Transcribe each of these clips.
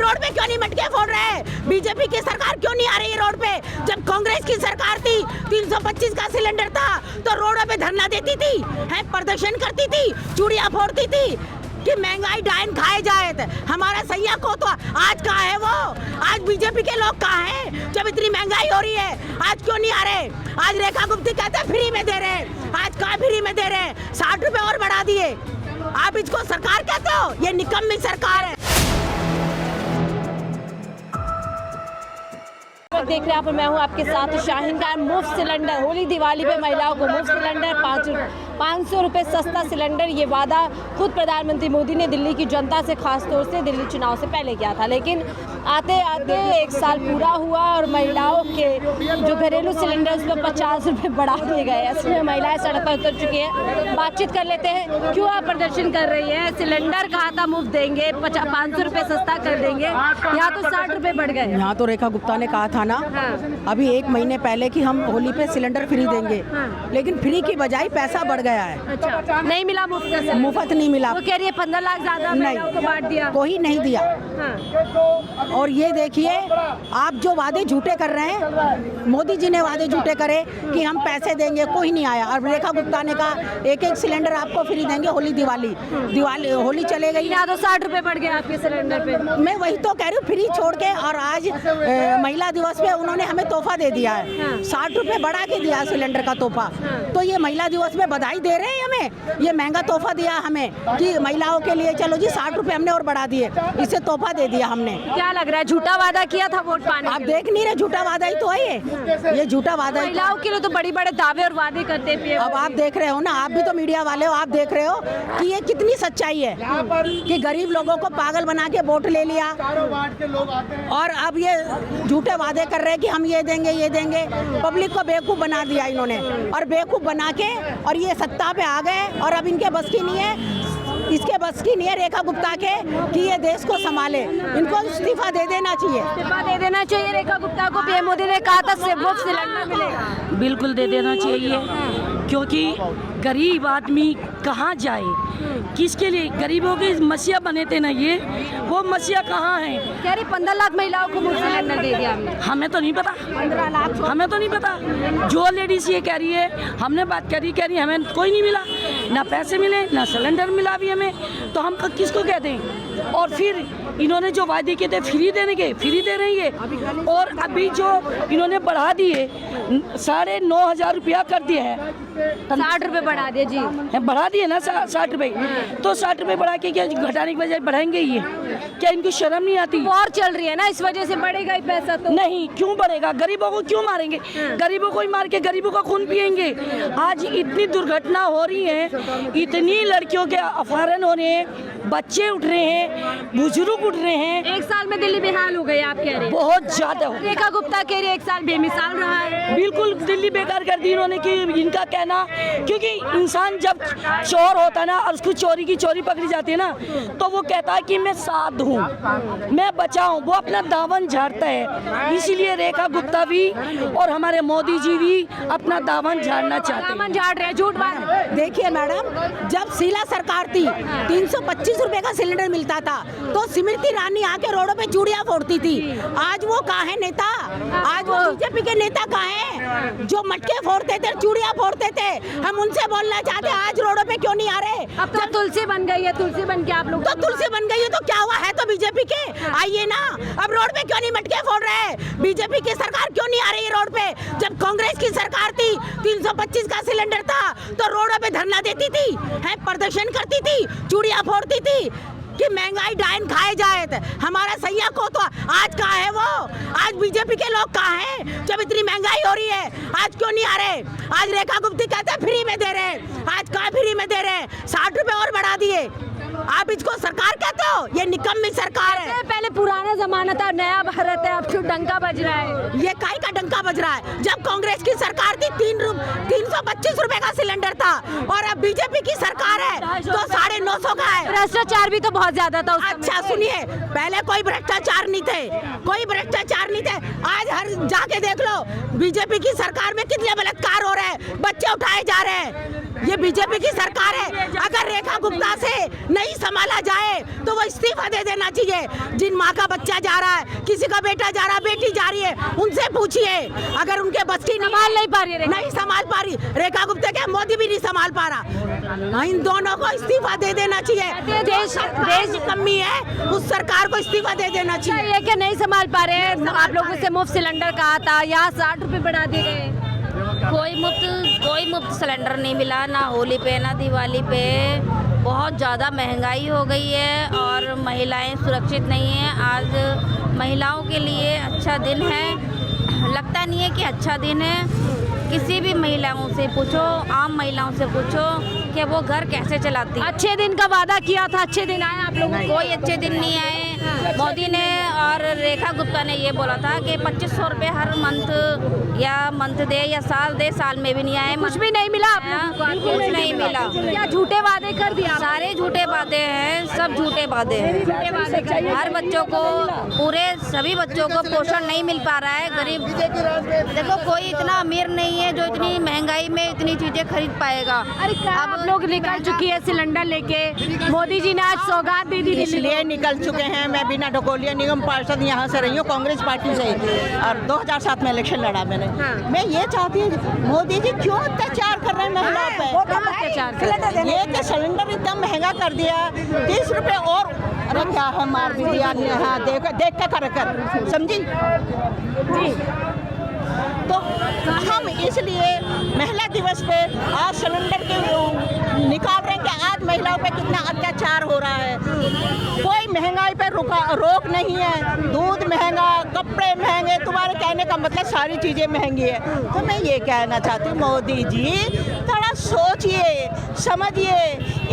Road पे क्यों नहीं मटके फोड़ रहे? बीजेपी की सरकार क्यों नहीं आ रही रोड पे? जब कांग्रेस की सरकार थी 325 का सिलेंडर था तो रोडों पे धरना देती थी, है प्रदर्शन करती थी, चूड़ियां फोड़ती थी कि महंगाई डायन खाए जाए। हमारा सैया को तो आज कहाँ है वो? आज बीजेपी के लोग कहाँ हैं जब इतनी महंगाई हो रही है? आज क्यों नहीं आ रहे? आज रेखा गुप्ता कहते हैं फ्री में दे रहे हैं, आज कहाँ फ्री में दे रहे हैं? 60 रुपए और बढ़ा दिए। आप इसको सरकार कहते हो? ये निकम्मी सरकार है। देख रहे हैं आप, मैं हूं आपके साथ शाहीन खान। मुफ्त सिलेंडर, होली दिवाली पे महिलाओं को मुफ्त सिलेंडर, 500 रुपए सस्ता सिलेंडर, ये वादा खुद प्रधानमंत्री मोदी ने दिल्ली की जनता से, खासतौर से दिल्ली चुनाव से पहले किया था। लेकिन आते आते 1 साल पूरा हुआ और महिलाओं के जो घरेलू सिलेंडर उस पर 50 रुपये बढ़ा दिए गए। इसमें महिलाएं सड़क पर उतर चुकी हैं। बातचीत कर लेते हैं, क्यों आप प्रदर्शन कर रही है? सिलेंडर कहा था मुफ्त देंगे, 500 रुपये सस्ता कर देंगे, यहाँ तो 60 रुपये बढ़ गए। यहाँ तो रेखा गुप्ता ने कहा था ना अभी 1 महीने पहले कि हम होली पे सिलेंडर फ्री देंगे, लेकिन फ्री की बजाय पैसा बढ़ गया है। अच्छा, नहीं मिला मुफ्त का? मुफ्त नहीं मिला। वो कह रही है 15 लाख ज्यादा महिलाओं को बांट दिया। कोई नहीं दिया। और ये देखिए, आप जो वादे झूठे कर रहे हैं, मोदी जी ने वादे झूठे करे कि हम पैसे देंगे, कोई नहीं आया। और रेखा गुप्ता ने कहा 1-1 सिलेंडर आपको फ्री देंगे होली दिवाली होली चले गई। यहाँ तो 60 रुपए बढ़ गए आपके सिलेंडर पे। मैं वही तो कह रही हूँ, फ्री छोड़ के। और आज महिला दिवस पे उन्होंने हमें तोहफा दे दिया है, 60 रुपए बढ़ा के दिया सिलेंडर का तोहफा। तो ये महिला दिवस में बधाई दे रहे हैं हमें, ये महंगा तोहफा दिया हमें कि महिलाओं के लिए चलो जी 60 रुपए हमने और बढ़ा दिए, इससे तोहफा दे दिया हमने। क्या लग रहा है, झूठा वादा किया था वोट पाने? आप देख नहीं रहे, झूठा वादा ही तो है ये झूठा वादा। महिलाओं के लिए तो बड़े बड़े दावे और वादे करते हैं। अब आप देख रहे हो ना, आप भी तो मीडिया वाले हो, आप देख रहे हो कि ये कितनी सच्चाई है कि गरीब लोगों को पागल बना के वोट ले लिया और अब ये झूठे वादे कर रहे हैं कि हम ये देंगे। पब्लिक को बेवकूफ़ बना दिया इन्होंने, और बेवकूफ़ बना के और ये सत्ता पे आ गए। और अब इनके बस की नहीं है, इसके बस की नहीं है रेखा गुप्ता के कि ये देश को संभाले। इनको इस्तीफा दे देना चाहिए। इस्तीफा दे देना चाहिए रेखा गुप्ता को। पीएम मोदी ने कहा था मुफ्त सिलेंडर मिलेगा। बिल्कुल दे देना चाहिए, क्योंकि गरीब आदमी कहाँ जाए, किसके लिए? गरीबों के मसीहा बने थे ना ये, वो मसीहा कहाँ है? कह रही 15 लाख महिलाओं को मुफ्त सिलेंडर दे दिया हमने। हमें तो नहीं पता, 15 लाख हमें तो नहीं पता। जो लेडीज ये कह रही है, हमने बात कह रही हमें कोई नहीं मिला, ना पैसे मिले ना सिलेंडर मिला अभी हमें, तो हम किसको कह दें? और फिर इन्होंने जो वादे किए थे फ्री देने के, फ्री दे रही है। और अभी जो इन्होंने बढ़ा दिए 9,500 रुपया कर दिया है, 60 रुपए बढ़ा दिए जी, बढ़ा दिए ना 60 रुपए। तो 60 रुपए बढ़ा के क्या घटाने की बजाय बढ़ाएंगे? ये क्या इनको शर्म नहीं आती? वॉर चल रही है ना, इस वजह से बढ़ेगा ही पैसा। तो नहीं, क्यों बढ़ेगा? गरीबों को क्यों मारेंगे? गरीबों को ही मार के गरीबों का खून पिएंगे। आज इतनी दुर्घटना हो रही है, इतनी लड़कियों के अपहरण हो रहे हैं, बच्चे उठ रहे हैं, बुजुर्ग उठ रहे हैं। 1 साल में दिल्ली बेहाल हो गई, आप कह रहे हैं? बहुत ज्यादा। रेखा गुप्ता कह रही है 1 साल बेमिसाल रहा है। बिल्कुल दिल्ली बेकार कर दी इन्होंने कि इनका कहना, क्योंकि इंसान जब चोर होता है ना और उसको चोरी की चोरी पकड़ी जाती है ना, तो वो कहता है कि मैं साथ हूँ, मैं बचाऊँ, वो अपना दामन झाड़ता है। इसीलिए रेखा गुप्ता भी और हमारे मोदी जी भी अपना दामन झाड़ना चाहते हैं। दामन झाड़ रहे हैं, झूठ बात। देखिए मैडम, जब शीला सरकार थी 325 रुपए का सिलेंडर मिलता था तो स्मृति ईरानी आके रोडों पे चूड़ियां फोड़ती थी। आज वो कहाँ है नेता? आज वो बीजेपी के नेता कहाँ हैं जो मटके फोड़ते थे, चूड़ियां फोड़ते थे? हम उनसे बोलना चाहते हैं, आज रोडों पे क्यों नहीं आ रहे? अब तो तुलसी बन गई है, तुलसी बन के आप लोग तो तुलसी बन गई है तो क्या हुआ? है तो बीजेपी के, आइए ना। अब रोड पे क्यों नहीं मटके फोड़ रहे? बीजेपी की सरकार क्यों नहीं आ रही रोड पे? जब कांग्रेस की सरकार थी 325 का सिलेंडर था तो रोडों पे धरना देती थी, है प्रदर्शन करती थी, चूड़ियां फोड़ती थी कि महंगाई डायन खाए जाए। हमारा सैया को तो आज कहाँ है वो? आज बीजेपी के लोग कहाँ हैं जब इतनी महंगाई हो रही है? आज क्यों नहीं आ रहे? आज रेखा गुप्ता कहते हैं फ्री में दे रहे हैं, आज कहाँ फ्री में दे रहे हैं? 60 रुपए और बढ़ा दिए। आप इसको सरकार कहते हो? ये निकम्मी सरकार है। पहले पुराना जमाना था, नया भारत है, अब तो डंका बज रहा है। ये काहे का डंका बज रहा है? जब कांग्रेस की सरकार थी 325 रुपए का सिलेंडर था और अब बीजेपी की सरकार है तो 950 का है। भ्रष्टाचार भी तो बहुत ज्यादा था। अच्छा सुनिए, पहले कोई भ्रष्टाचार नहीं थे, कोई भ्रष्टाचार नहीं थे। आज हर जाके देख लो बीजेपी की सरकार में कितने बलात्कार हो रहे हैं, बच्चे उठाए जा रहे हैं। ये बीजेपी की सरकार है। अगर रेखा गुप्ता से नहीं संभाला जाए तो वो इस्तीफा दे देना चाहिए। जिन माँ का बच्चा जा रहा है, किसी का बेटा जा रहा है, बेटी जा रही है, उनसे पूछिए अगर उनके बस की संभाल नहीं पा रही, नहीं संभाल पा रही रेखा गुप्ता, क्या मोदी भी नहीं संभाल पा रहा। इन दोनों को इस्तीफा दे देना चाहिए। देश की कमी है, उस सरकार को इस्तीफा दे देना चाहिए। ये क्या नहीं संभाल पा रहे हैं? आप लोगों से मुफ्त सिलेंडर कहा था, यहाँ 60 रुपए बढ़ा दिए गए। कोई मुफ्त सिलेंडर नहीं मिला, ना होली पे ना दिवाली पे। बहुत ज़्यादा महंगाई हो गई है और महिलाएं सुरक्षित नहीं हैं। आज महिलाओं के लिए अच्छा दिन है, लगता नहीं है कि अच्छा दिन है। किसी भी महिलाओं से पूछो, आम महिलाओं से पूछो कि वो घर कैसे चलाती है। अच्छे दिन का वादा किया था, अच्छे दिन आए आप लोगों को? कोई अच्छे दिन नहीं आए। मोदी ने और रेखा गुप्ता ने ये बोला था कि 2500 रुपये हर मंथ दे या साल दे, साल में भी नहीं आए। कुछ भी नहीं मिला आप लोगों को? कुछ नहीं मिला। क्या झूठे वादे कर दिया? सारे झूठे वादे हैं, सब झूठे वादे हैं। हर बच्चों को, पूरे सभी बच्चों को पोषण नहीं मिल पा रहा है। गरीब देखो, कोई इतना अमीर नहीं है जो इतनी महंगाई में इतनी चीजें खरीद पाएगा। अरे अब लोग निकल चुकी है सिलेंडर लेके। मोदी जी ने आज सौगात दे दी, इसलिए निकल चुके हैं। मैं बिना ढकोलिया निगम पार्षद यहाँ से रही हूँ, कांग्रेस पार्टी से, और 2007 में इलेक्शन लड़ा मैंने। मैं ये चाहती हूँ, मोदी जी क्यों अत्याचार कर रहे हैं महिलाओं पे? ये कि सिलेंडर इतना महंगा कर दिया, 30 रुपए और, अरे क्या है, मार भी दिया। हाँ, देख कर समझी। तो हम इसलिए महिला दिवस पे आज सिलेंडर के निकाल रहे हैं कि आज महिलाओं पे कितना अत्याचार हो रहा है। कोई महंगाई पे रोक नहीं है। दूध महंगा, कपड़े महंगे, तुम्हारे कहने का मतलब सारी चीज़ें महंगी है। तो मैं ये कहना चाहती हूँ, मोदी जी थोड़ा सोचिए, समझिए,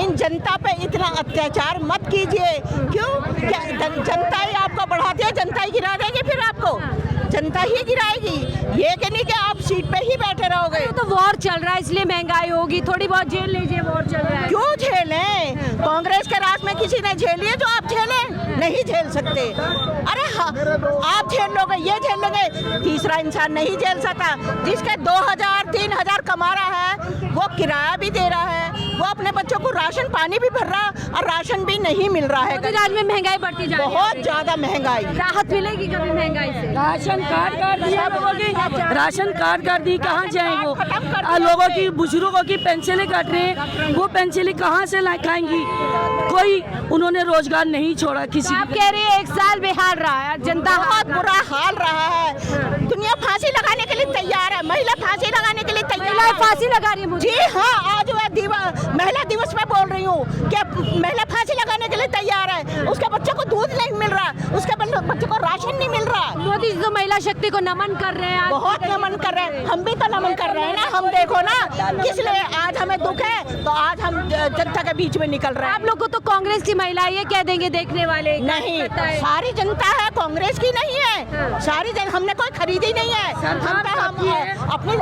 इन जनता पे इतना अत्याचार मत कीजिए। क्यों? क्या जनता ही आपको बढ़ाती है? जनता ही गिरा देगी फिर आपको, जनता ही गिराएगी। ये कि नहीं कि आप सीट पे ही बैठे रहोगे। तो वॉर चल रहा है इसलिए महंगाई होगी, थोड़ी बहुत झेल लीजिए। वॉर चल रहा है, क्यों झेलें? कांग्रेस के राज में किसी ने झेली है जो आप झेलें? नहीं झेल सकते। अरे हाँ, आप झेल लोगे, ये झेल लोगे, तीसरा इंसान नहीं झेल सकता। जिसके 2000-3000 कमा रहा है, वो किराया भी दे रहा है, वो अपने बच्चों को राशन पानी भी भर रहा है और राशन भी नहीं मिल रहा है। राज्य में महंगाई बढ़ती जा रही है, बहुत ज्यादा महंगाई। राहत मिलेगी कभी महंगाई से? राशन कार्ड कर दिया लोगों की, राशन कार्ड कर दी, कहाँ जाए वो? लोगों की, बुजुर्गों की पेंशनें कट रहे हैं, वो पेंशनें कहाँ से खाएंगी? कोई उन्होंने रोजगार नहीं छोड़ा किसी। आप कह रहे हैं 1 साल बेहाल रहा है, जनता बहुत बुरा हाल रहा है। दुनिया फांसी लगाने के लिए तैयार है, महिला फांसी लगाने के लिए तैयार है। फांसी लगा रही है मुझे। जी हाँ, आज महिला दिवस में बोल रही हूँ कि महिला फांसी लगाने के लिए तैयार है। उसके बच्चों को दूध नहीं मिल रहा, उसके बच्चों को राशन नहीं मिल रहा। मोदी जी तो महिला शक्ति को नमन कर रहे हैं, बहुत नमन कर रहे हैं। हम भी तो नमन कर रहे हैं ना। हम देखो ना, इसलिए आज हमें दुख है तो आज हम जनता के बीच में निकल रहे हैं। आप लोग को तो कांग्रेस की महिला ये कह देंगे देखने वाले, नहीं, सारी जनता है, कांग्रेस की नहीं है। सारी हमने कोई खरीदी नहीं है। हम अपनी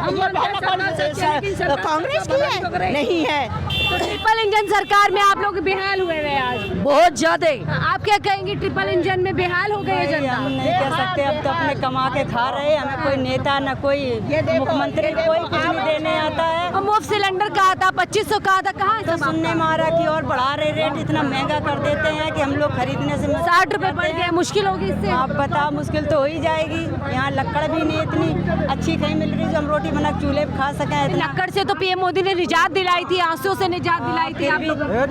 कांग्रेस की है, नहीं है। तो ट्रिपल इंजन सरकार में आप लोग बेहाल हुए हैं आज, बहुत ज्यादा। आप क्या कहेंगे? ट्रिपल इंजन में बेहाल हो गए जनता? हम नहीं कह सकते, अब तो अपने कमा के खा रहे हैं। हमें कोई नेता न कोई मुख्यमंत्री कोई कुछ नहीं देने आता है। और मुफ्त सिलेंडर कहा था, 2500 कहा था, कहाँ तो सुनने में आ रहा कि और बढ़ा रहे रेट, इतना महंगा कर देते हैं कि हम लोग खरीदने से 60 रुपए बढ़ गया, मुश्किल होगी इससे। आप बताओ, मुश्किल तो हो ही जाएगी। यहाँ लकड़ भी नहीं इतनी अच्छी कहीं मिल रही जो हम रोटी बना चूल्हे पे खा सकें। इतना लकड़ से तो पीएम मोदी ने निजात दिलाई थी, आंसू से निजात दिलाई थी।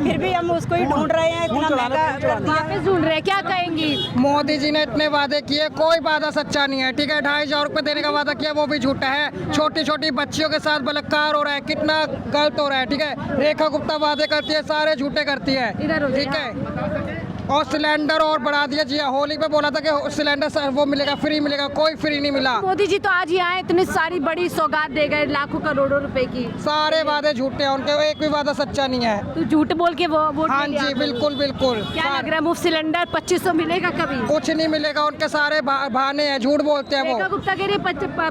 फिर भी हम उसको ही ढूंढ रहे हैं, इतना महंगा वापस ढूंढ रहे हैं। क्या कहेंगी? मोदी जी ने इतने वादे किए, कोई वादा सच्चा नहीं है। ठीक है, 2500 रुपए देने का वादा किया, वो भी झूठा है। छोटी छोटी बच्चियों के साथ बलात्कार हो रहा है, कितना गलत हो रहा है। ठीक है, रेखा गुप्ता वादे करती है, सारे झूठे करती है। ठीक है, और सिलेंडर और बढ़ा दिया। जी होली पे बोला था कि सिलेंडर वो मिलेगा, फ्री मिलेगा, कोई फ्री नहीं मिला। मोदी जी तो आज ही आए, इतनी सारी बड़ी सौगात दे गए, लाखों करोड़ों रुपए की। सारे वादे झूठे हैं उनके, एक भी वादा सच्चा नहीं है। तो झूठ बोल के वो वोट हाँ जी, बिल्कुल बिल्कुल। क्या लग रहा है, मुफ्त सिलेंडर 2500 मिलेगा कभी? कुछ नहीं मिलेगा, उनके सारे बहाने हैं, झूठ बोलते हैं रेखा वो। गुप्ता कह रही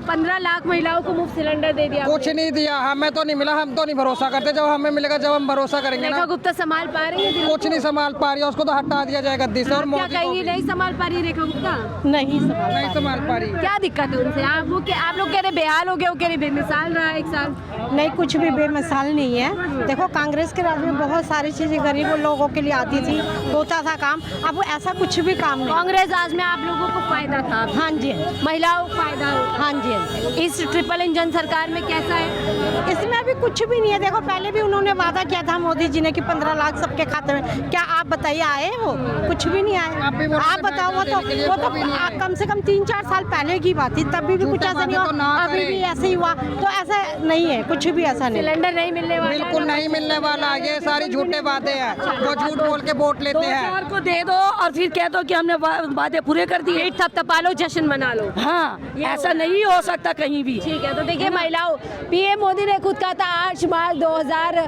15 लाख महिलाओं को मुफ्त सिलेंडर दे दिया। कुछ नहीं दिया, हमें तो नहीं मिला, हम तो नहीं भरोसा करते। जब हमें मिलेगा, जब हम भरोसा करेंगे रेखा ना। गुप्ता संभाल पा रही है? कुछ नहीं संभाल पा रही है, उसको तो हटा दिया जाए गद्दी से और क्या मोदी को कहेंगी, भी। नहीं संभाल पा रही रेखा गुप्ता? नहीं संभाल नहीं संभाल पा रही। क्या दिक्कत है उनसे? आप लोग कह रहे बेहाल हो गए, वो कह रहे बेमिसाल रहा एक साल। नहीं, कुछ भी बेमिसाल नहीं है। देखो कांग्रेस के राज में बहुत सारी चीजें गरीब लोगों के लिए आती थी, होता था काम। अब ऐसा कुछ भी काम नहीं। कांग्रेस आज में आप लोगों को फायदा था, हाँ जी, महिलाओं को फायदा हो। हाँ जी, हाँ जी। इस ट्रिपल इंजन सरकार में कैसा है? इसमें अभी कुछ भी नहीं है। देखो पहले भी उन्होंने वादा किया था मोदी जी ने कि 15 लाख सबके खाते में, क्या आप बताइए आए वो? कुछ भी नहीं आप भी आए। बोल रहे आप थे बताओ, वो देने के लिए, तो भी नहीं आए। कम से कम 3-4 साल पहले की बात थी, तब भी कुछ झूठे ऐसा नहीं वादे तो ना हुआ। अभी करें। भी ऐसे ही हुआ, तो ऐसा नहीं है, कुछ भी ऐसा नहीं। सिलेंडर नहीं मिलने वाला है बिल्कुल ना? नहीं मिलने वाला, ये सारी झूठे वादे हैं, वो झूठ बोल के वोट लेते हैं। 2000 को दे दो और फिर कह दो कि हमने वादे पूरे कर दिए। पीठ थपथपा लो, जश्न मना लो। हाँ, ऐसा नहीं हो सकता कहीं भी। ठीक है, तो देखिए महिलाओं, पीएम मोदी ने खुद कहा था 8 मार्च 2000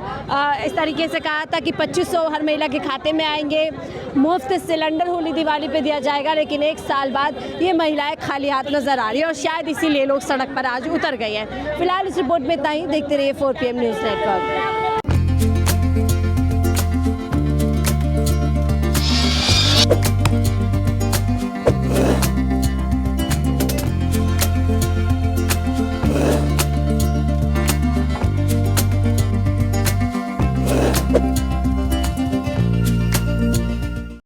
इस तरीके से कहा था कि 2500 हर महिला के खाते में आएंगे, मुफ्त सिलेंडर होली दिवाली पे दिया जाएगा। लेकिन एक साल बाद ये महिलाएं खाली हाथ नजर आ रही है और शायद इसीलिए लोग सड़क पर आज उतर गए हैं। फिलहाल इस रिपोर्ट में इतना ही। देखते रहिए 4 PM न्यूज़ नेटवर्क। है।